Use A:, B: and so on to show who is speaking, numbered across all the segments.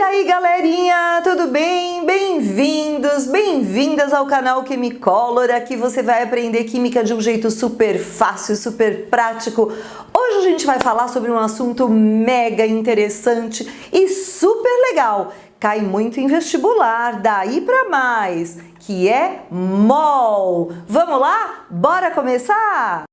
A: aí, galerinha, tudo bem? Bem-vindos, bem-vindas ao canal Quimicolor. Aqui você vai aprender química de um jeito super fácil, super prático. Hoje a gente vai falar sobre um assunto mega interessante e super legal. Cai muito em vestibular, daí pra mais, que é mol. Vamos lá? Bora começar?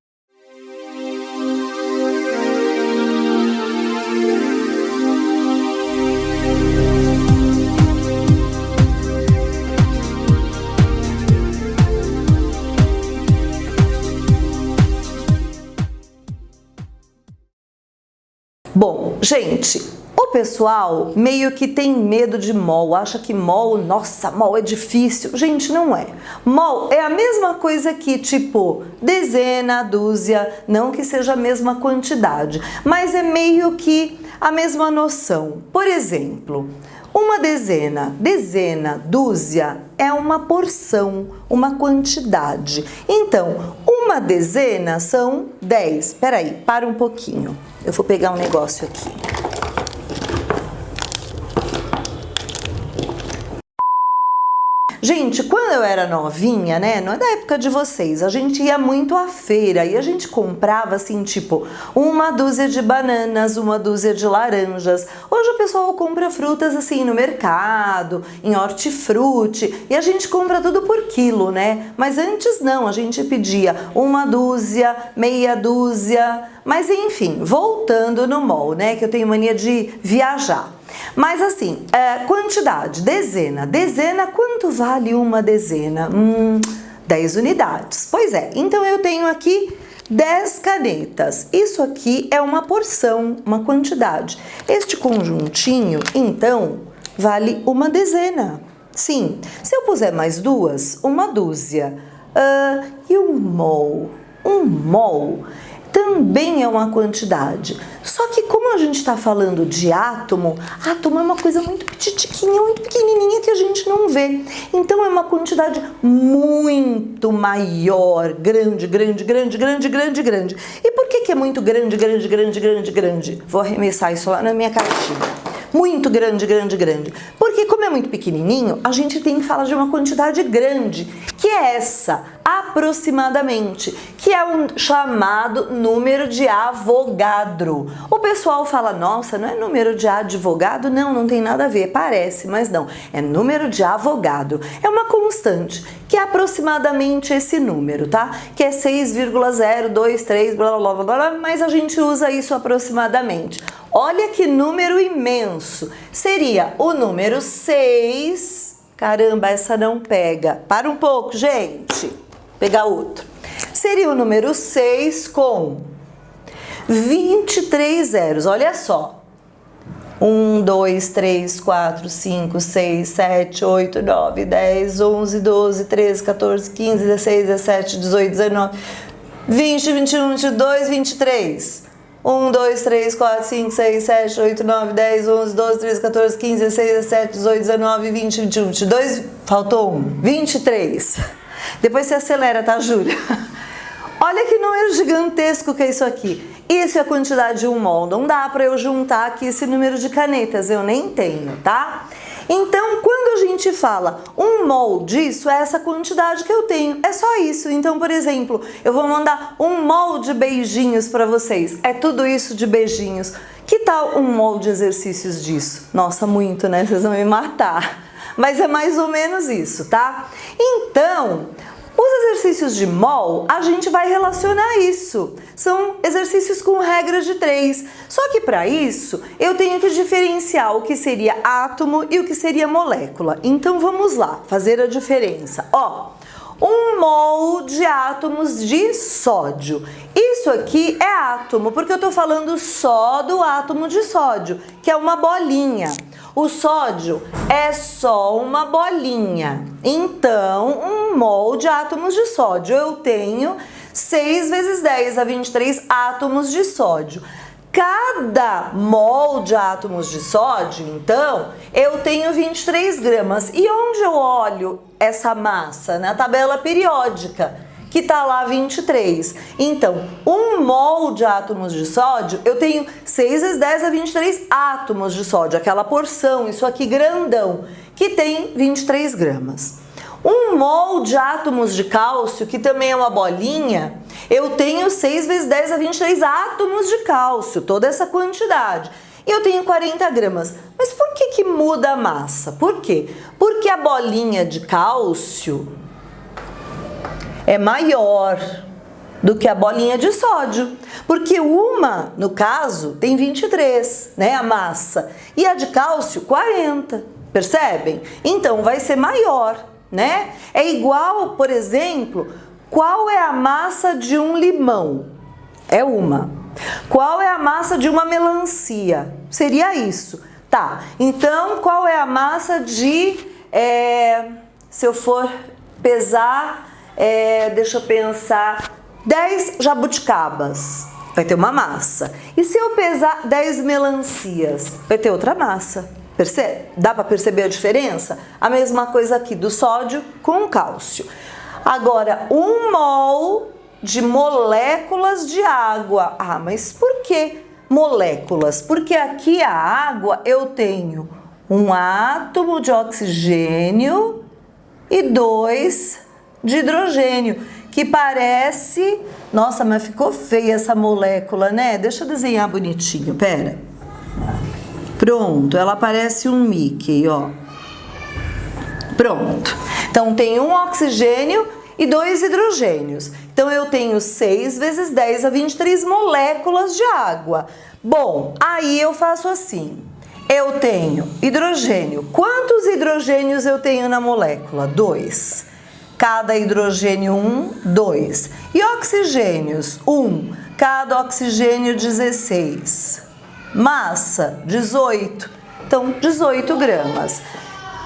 A: Bom, gente, o pessoal meio que tem medo de mol, acha que mol, nossa, mol é difícil. Gente, não é. Mol é a mesma coisa que tipo dezena, dúzia, não que seja a mesma quantidade, mas é meio que a mesma noção. Por exemplo, uma dezena, dúzia é uma porção, uma quantidade. Então, uma dezena são 10. Peraí, para um pouquinho. Eu vou pegar um negócio aqui. Gente, quando eu era novinha, né, não é da época de vocês, a gente ia muito à feira e a gente comprava assim, tipo, uma dúzia de bananas, uma dúzia de laranjas. Hoje o pessoal compra frutas assim no mercado, em hortifruti, e a gente compra tudo por quilo, né? Mas antes não, a gente pedia uma dúzia, meia dúzia, mas enfim, voltando no mol, né, que eu tenho mania de viajar. Mas assim, quantidade, dezena, quanto vale uma dezena? 10 unidades. Pois é, então eu tenho aqui 10 canetas. Isso aqui é uma porção, uma quantidade. Este conjuntinho, então, vale uma dezena. Sim, se eu puser mais duas, uma dúzia. E um mol? Um mol também é uma quantidade. Só que como a gente está falando de átomo, átomo é uma coisa muito petitiquinha, muito pequenininha que a gente não vê. Então é uma quantidade muito maior, grande. E por que é muito grande? Vou arremessar isso lá na minha caixinha. Muito grande. Porque como é muito pequenininho, a gente tem que falar de uma quantidade grande, que é essa, aproximadamente, que é um chamado número de Avogadro. O pessoal fala, nossa, não é número de advogado? Não, não tem nada a ver, parece, mas não, é número de Avogadro. É uma constante, que é aproximadamente esse número, tá? Que é 6,023, blá, blá, blá, blá, mas a gente usa isso aproximadamente. Olha que número imenso. Seria o número 6. Caramba, essa não pega. Para um pouco, gente. Pegar outro. Seria o número 6 com 23 zeros. Olha só. 1, 2, 3, 4, 5, 6, 7, 8, 9, 10, 11, 12, 13, 14, 15, 16, 17, 18, 19, 20, 21, 22, 23. 1, 2, 3, 4, 5, 6, 7, 8, 9, 10, 11, 12, 13, 14, 15, 16, 17, 18, 19, 20, 21, 22, faltou um, 23. Depois você acelera, tá, Júlia? Olha que número gigantesco que é isso aqui. Isso é a quantidade de um mol. Não dá para eu juntar aqui esse número de canetas, eu nem tenho, tá? Então, quando a gente fala um mol disso, é essa quantidade que eu tenho, é só isso. Então, por exemplo, eu vou mandar um mol de beijinhos para vocês, é tudo isso de beijinhos. Que tal um mol de exercícios disso? Nossa, muito, né? Vocês vão me matar. Mas é mais ou menos isso, tá? Então, os exercícios de mol, a gente vai relacionar isso. São exercícios com regra de 3. Só que para isso, eu tenho que diferenciar o que seria átomo e o que seria molécula. Então vamos lá, fazer a diferença. Ó, um mol de átomos de sódio. Isso aqui é átomo, porque eu tô falando só do átomo de sódio, que é uma bolinha. O sódio é só uma bolinha. Então, um mol de átomos de sódio. Eu tenho 6 vezes 10 a 23 átomos de sódio. Cada mol de átomos de sódio, então, eu tenho 23 gramas. E onde eu olho essa massa? Na tabela periódica, que tá lá 23. Então, 1 mol de átomos de sódio, eu tenho 6 vezes 10 a 23 átomos de sódio, aquela porção, isso aqui grandão, que tem 23 gramas. 1 mol de átomos de cálcio, que também é uma bolinha, eu tenho 6 vezes 10 a 23 átomos de cálcio, toda essa quantidade. E eu tenho 40 gramas. Mas por que muda a massa? Por quê? Porque a bolinha de cálcio é maior do que a bolinha de sódio. Porque uma, no caso, tem 23, né, a massa. E a de cálcio, 40. Percebem? Então, vai ser maior, né? É igual, por exemplo, qual é a massa de um limão? É uma. Qual é a massa de uma melancia? Seria isso. Tá, então qual é a massa de, se eu for pesar, deixa eu pensar, 10 jabuticabas? Vai ter uma massa. E se eu pesar 10 melancias? Vai ter outra massa. Percebe? Dá para perceber a diferença? A mesma coisa aqui do sódio com o cálcio. Agora, 1 mol de moléculas de água. Ah, mas por que moléculas? Porque aqui a água eu tenho um átomo de oxigênio e 2 de hidrogênio, que parece... Nossa, mas ficou feia essa molécula, né? Deixa eu desenhar bonitinho, pera. Pronto, ela parece um Mickey, ó. Pronto. Então, tem um oxigênio e 2 hidrogênios. Então, eu tenho 6 vezes 10 a 23 moléculas de água. Bom, aí eu faço assim. Eu tenho hidrogênio. Quantos hidrogênios eu tenho na molécula? 2. Cada hidrogênio 1, 2. E oxigênios? 1. Cada oxigênio 16. Massa? 18. Então, 18 gramas.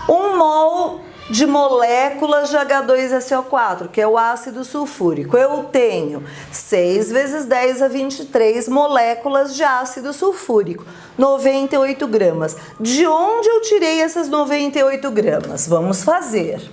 A: 1 mol de moléculas de H2SO4, que é o ácido sulfúrico. Eu tenho 6 vezes 10 a 23 moléculas de ácido sulfúrico, 98 gramas. De onde eu tirei essas 98 gramas? Vamos fazer.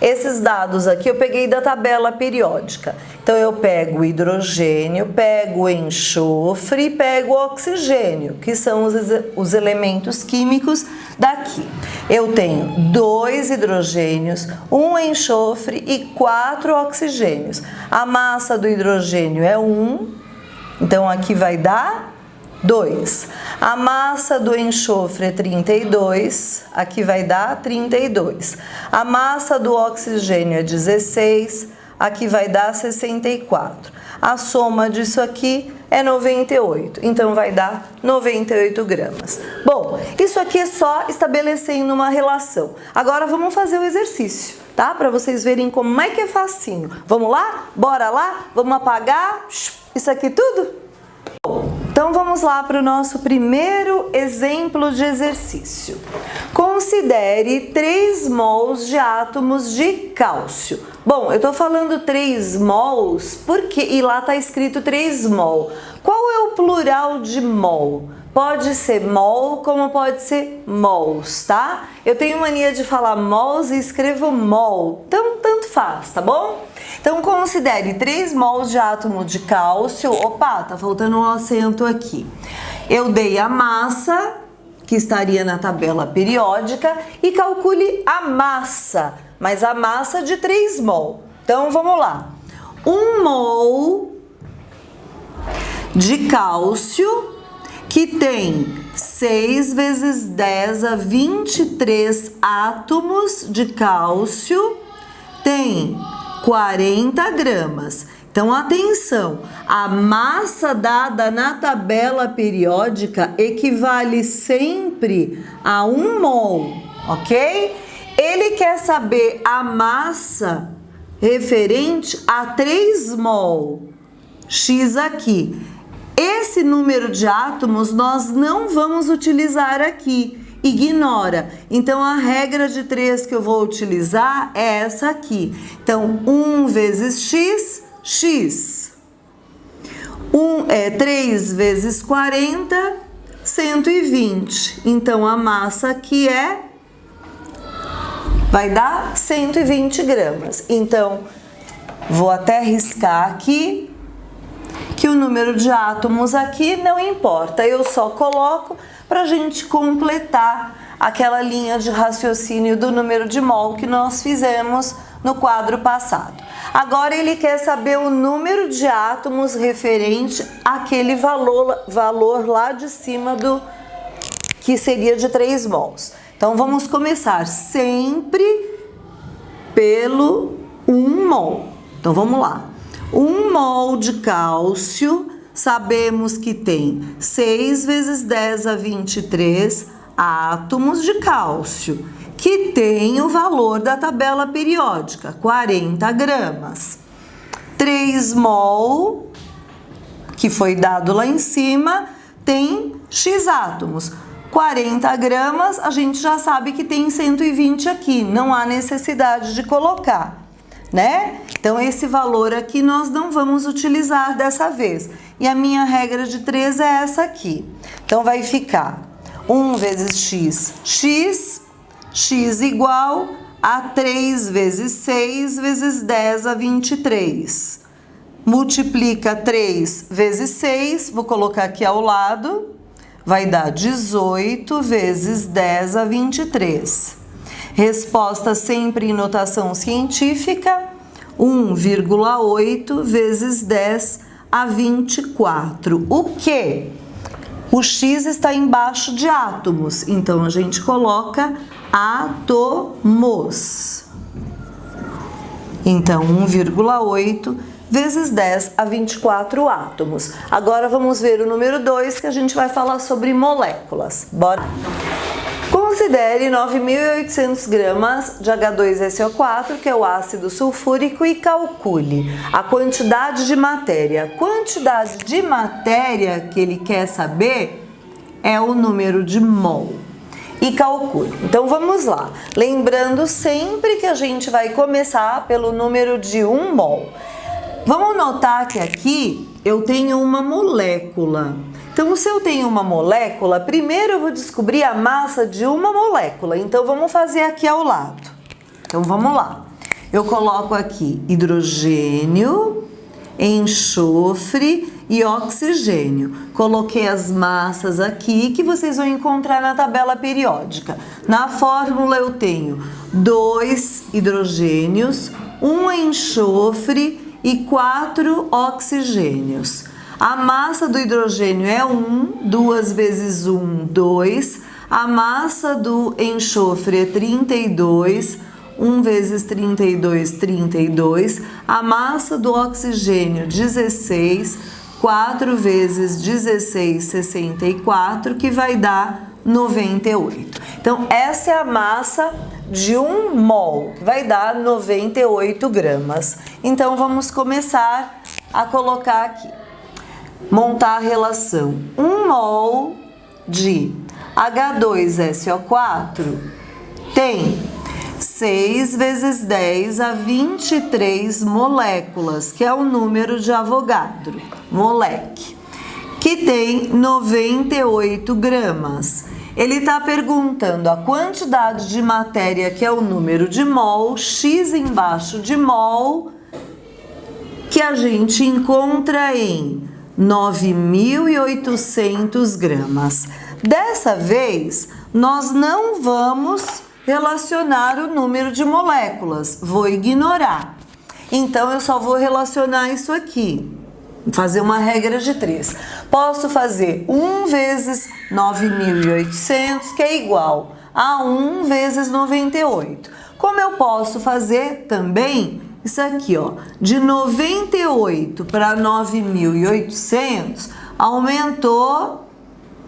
A: Esses dados aqui eu peguei da tabela periódica. Então, eu pego o hidrogênio, pego o enxofre e pego o oxigênio, que são os elementos químicos daqui. Eu tenho 2 hidrogênios, 1 enxofre e 4 oxigênios. A massa do hidrogênio é 1, então aqui vai dar 2. A massa do enxofre é 32, aqui vai dar 32. A massa do oxigênio é 16, aqui vai dar 64. A soma disso aqui é 98, então vai dar 98 gramas. Bom, isso aqui é só estabelecendo uma relação. Agora vamos fazer o exercício, tá? Para vocês verem como é que é facinho. Vamos lá? Bora lá? Vamos apagar isso aqui tudo? Então vamos lá para o nosso primeiro exemplo de exercício. Considere 3 mols de átomos de cálcio. Bom, eu estou falando 3 mols porque e lá está escrito 3 mol. Qual é o plural de mol? Pode ser mol, como pode ser mols, tá? Eu tenho mania de falar mols e escrevo mol, então tanto faz, tá bom? Então, considere 3 mols de átomo de cálcio. Opa, tá faltando um acento aqui. Eu dei a massa, que estaria na tabela periódica, e calcule a massa, mas a massa de 3 mol. Então, vamos lá. 1 mol de cálcio, que tem 6 vezes 10 a 23 átomos de cálcio, tem 40 gramas. Então, atenção, a massa dada na tabela periódica equivale sempre a 1 mol, ok? Ele quer saber a massa referente a 3 mol, X aqui. Esse número de átomos nós não vamos utilizar aqui. Ignora. Então, a regra de 3 que eu vou utilizar é essa aqui. Então, 1 vezes x, x. 3 vezes 40, 120. Então, a massa aqui vai dar 120 gramas. Então, Vou até riscar aqui, que o número de átomos aqui não importa, eu só coloco para a gente completar aquela linha de raciocínio do número de mol que nós fizemos no quadro passado. Agora ele quer saber o número de átomos referente àquele valor lá de cima do que seria de 3 mols. Então vamos começar sempre pelo 1 mol. Então vamos lá. 1 mol de cálcio, sabemos que tem 6 vezes 10 a 23 átomos de cálcio, que tem o valor da tabela periódica, 40 gramas. 3 mol, que foi dado lá em cima, tem X átomos. 40 gramas, a gente já sabe que tem 120 aqui, não há necessidade de colocar, né? Então, esse valor aqui nós não vamos utilizar dessa vez. E a minha regra de 3 é essa aqui. Então, vai ficar 1 vezes x, x igual a 3 vezes 6 vezes 10 a 23. Multiplica 3 vezes 6, vou colocar aqui ao lado, vai dar 18 vezes 10 a 23. Resposta sempre em notação científica, 1,8 vezes 10 a 24. O quê? O X está embaixo de átomos, então a gente coloca átomos. Então, 1,8 vezes 10 a 24 átomos. Agora vamos ver o número 2, que a gente vai falar sobre moléculas. Bora? Considere 9.800 gramas de H2SO4, que é o ácido sulfúrico, e calcule a quantidade de matéria. A quantidade de matéria que ele quer saber é o número de mol. E calcule. Então vamos lá. Lembrando sempre que a gente vai começar pelo número de 1 mol. Vamos notar que aqui eu tenho uma molécula. Então, se eu tenho uma molécula, primeiro eu vou descobrir a massa de uma molécula. Então, vamos fazer aqui ao lado. Então, vamos lá. Eu coloco aqui hidrogênio, enxofre e oxigênio. Coloquei as massas aqui que vocês vão encontrar na tabela periódica. Na fórmula eu tenho 2 hidrogênios, 1 enxofre e 4 oxigênios. A massa do hidrogênio é 1, 2 vezes 1, 2. A massa do enxofre é 32, 1 vezes 32, 32. A massa do oxigênio, 16, 4 vezes 16, 64, que vai dar 98. Então, essa é a massa de 1 mol, que vai dar 98 gramas. Então, vamos começar a colocar aqui. Montar a relação. 1 mol de H2SO4 tem 6 vezes 10 a 23 moléculas, que é o número de Avogadro, moleque, que tem 98 gramas. Ele está perguntando a quantidade de matéria, que é o número de mol, X embaixo de mol, que a gente encontra em 9.800 gramas. Dessa vez, nós não vamos relacionar o número de moléculas, vou ignorar. Então, eu só vou relacionar isso aqui, fazer uma regra de 3. Posso fazer 1 vezes 9.800, que é igual a 1 vezes 98. Como eu posso fazer também isso aqui, ó, de 98 para 9.800, aumentou,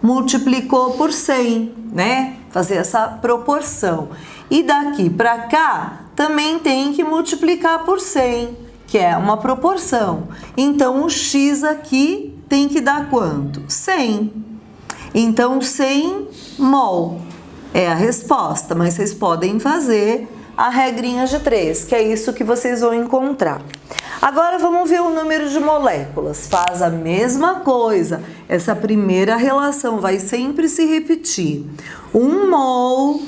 A: multiplicou por 100, né? Fazer essa proporção. E daqui para cá, também tem que multiplicar por 100, que é uma proporção. Então, o X aqui tem que dar quanto? 100. Então, 100 mol é a resposta, mas vocês podem fazer a regrinha de 3, que é isso que vocês vão encontrar. Agora vamos ver o número de moléculas. Faz a mesma coisa. Essa primeira relação vai sempre se repetir. 1 mol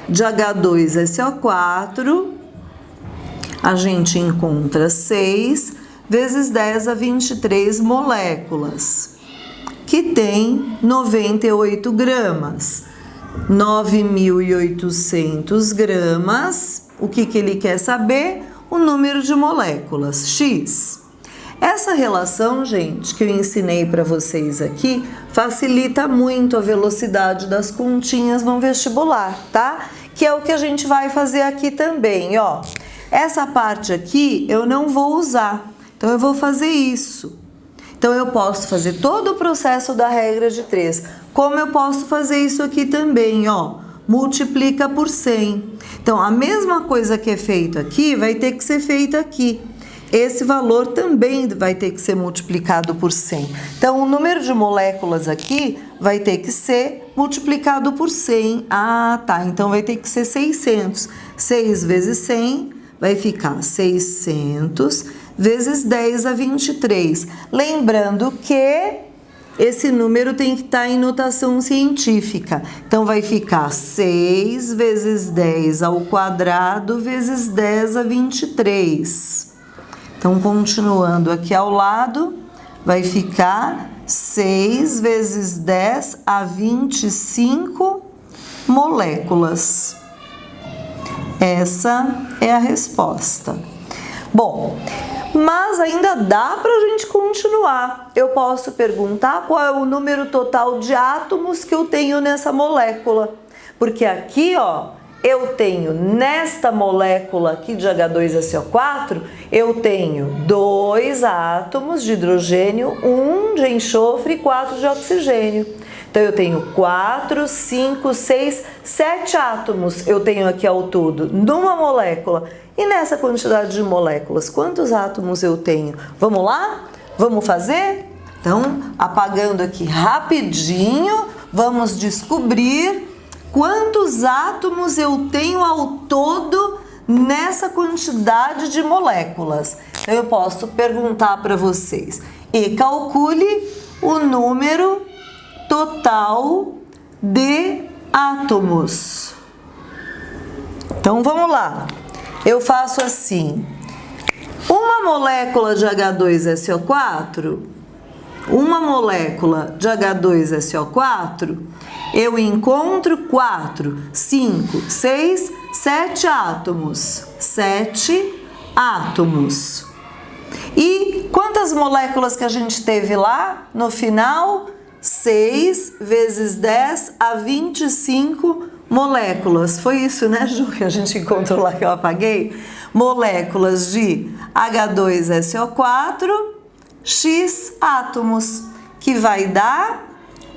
A: de H2SO4, A gente encontra 6 vezes 10 a 23 moléculas, que tem 98 gramas. 9.800 gramas, o que ele quer saber? O número de moléculas, X. Essa relação, gente, que eu ensinei para vocês aqui, facilita muito a velocidade das continhas no vestibular, tá? Que é o que a gente vai fazer aqui também, ó. Essa parte aqui eu não vou usar, então eu vou fazer isso. Então eu posso fazer todo o processo da regra de 3. Como eu posso fazer isso aqui também, ó? Multiplica por 100. Então a mesma coisa que é feito aqui vai ter que ser feito aqui. Esse valor também vai ter que ser multiplicado por 100. Então o número de moléculas aqui vai ter que ser multiplicado por 100. Ah, tá. Então vai ter que ser 600. 6 vezes 100 vai ficar 600 vezes 10 a 23. Lembrando que esse número tem que estar em notação científica. Então, vai ficar 6 vezes 10 ao quadrado vezes 10 a 23. Então, continuando aqui ao lado, vai ficar 6 vezes 10 a 25 moléculas. Essa é a resposta. Bom, mas ainda dá para a gente continuar. Eu posso perguntar qual é o número total de átomos que eu tenho nessa molécula. Porque aqui, ó, eu tenho nesta molécula aqui de H2SO4, eu tenho 2 átomos de hidrogênio, 1 de enxofre e 4 de oxigênio. Então, eu tenho 4, 5, 6, 7 átomos eu tenho aqui ao todo numa molécula. E nessa quantidade de moléculas, quantos átomos eu tenho? Vamos lá? Vamos fazer? Então, apagando aqui rapidinho, vamos descobrir quantos átomos eu tenho ao todo nessa quantidade de moléculas. Então, eu posso perguntar para vocês. E calcule o número total de átomos. Então, vamos lá. Eu faço assim, uma molécula de H2SO4, eu encontro 4, 5, 6, 7 átomos. 7 átomos. E quantas moléculas que a gente teve lá no final? 6 vezes 10 a 25 moléculas. Foi isso, né, Ju, que a gente encontrou lá que eu apaguei? Moléculas de H2SO4, X átomos, que vai dar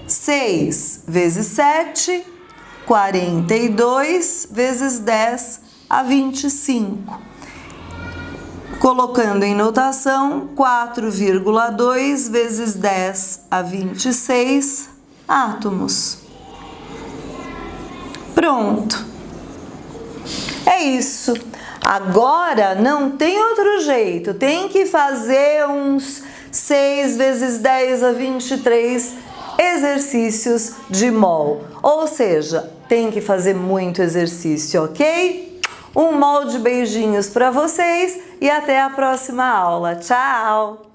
A: 6 vezes 7, 42 vezes 10 a 25. Colocando em notação, 4,2 vezes 10 a 26 átomos. Pronto. É isso. Agora não tem outro jeito. Tem que fazer uns 6 vezes 10 a 23 exercícios de mol. Ou seja, tem que fazer muito exercício, ok? Um molde de beijinhos para vocês e até a próxima aula. Tchau!